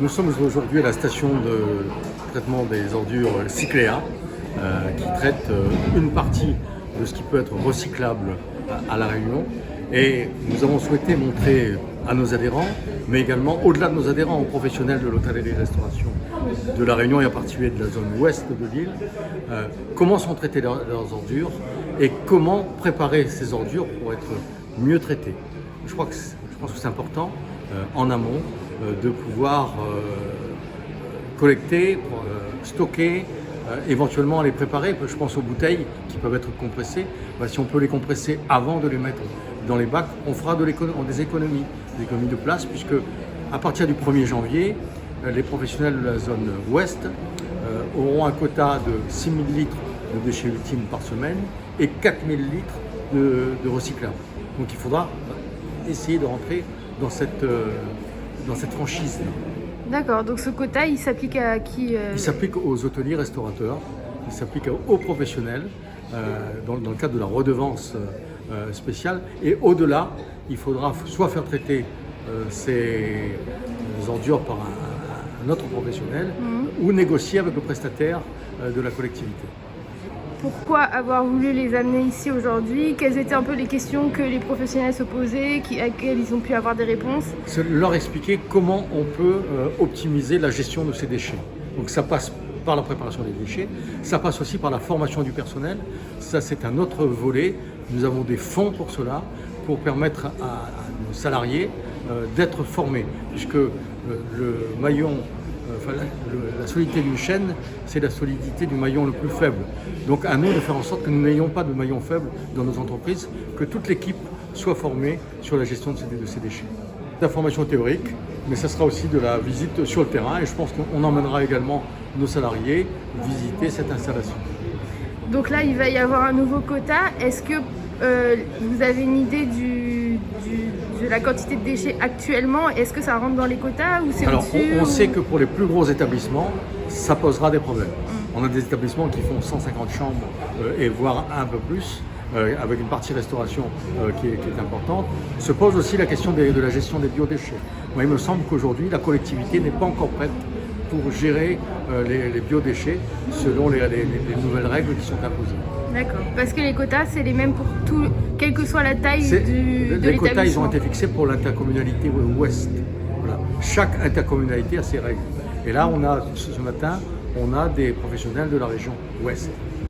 Nous sommes aujourd'hui à la station de traitement des ordures Cycléa, qui traite une partie de ce qui peut être recyclable à La Réunion. Et nous avons souhaité montrer à nos adhérents, mais également au-delà de nos adhérents, aux professionnels de l'hôtellerie-restauration de La Réunion et en particulier de la zone ouest de l'île, comment sont traitées leurs ordures et comment préparer ces ordures pour être mieux traitées. Je pense que c'est important en amont de pouvoir collecter, stocker, éventuellement les préparer. Je pense aux bouteilles qui peuvent être compressées. Si on peut les compresser avant de les mettre dans les bacs, on fera des économies de place, puisque à partir du 1er janvier, les professionnels de la zone ouest auront un quota de 6 000 litres de déchets ultimes par semaine et 4 000 litres de recyclables. Donc il faudra essayer de rentrer dans cette franchise. D'accord, donc ce quota, il s'applique à qui Il s'applique aux hôteliers restaurateurs, il s'applique aux professionnels dans le cadre de la redevance spéciale. Et au-delà, il faudra soit faire traiter ces ordures par un autre professionnel ou négocier avec le prestataire de la collectivité. Pourquoi avoir voulu les amener ici aujourd'hui? Quelles étaient un peu les questions que les professionnels se posaient, à quelles ils ont pu avoir des réponses? C'est leur expliquer comment on peut optimiser la gestion de ces déchets. Donc ça passe par la préparation des déchets, ça passe aussi par la formation du personnel. Ça, c'est un autre volet. Nous avons des fonds pour cela, pour permettre à nos salariés d'être formés, puisque le maillon, la solidité d'une chaîne, c'est la solidité du maillon le plus faible. Donc à nous de faire en sorte que nous n'ayons pas de maillon faible dans nos entreprises, que toute l'équipe soit formée sur la gestion de ces déchets. La formation théorique, mais ça sera aussi de la visite sur le terrain, et je pense qu'on emmènera également nos salariés visiter cette installation. Donc là, il va y avoir un nouveau quota. Est-ce que vous avez une idée de la quantité de déchets actuellement? Est-ce que ça rentre dans les quotas ou c'est au-dessus? On sait que pour les plus gros établissements, ça posera des problèmes. On a des établissements qui font 150 chambres et voire un peu plus, avec une partie restauration qui est importante. Se pose aussi la question de la gestion des biodéchets. Moi, il me semble qu'aujourd'hui, la collectivité n'est pas encore prête pour gérer les biodéchets selon les nouvelles règles qui sont imposées. D'accord, parce que les quotas, c'est les mêmes pour tout, quelle que soit la taille de l'établissement. Les quotas, ils ont été fixés pour l'intercommunalité ouest. Voilà. Chaque intercommunalité a ses règles. Et là, ce matin, on a des professionnels de la région ouest.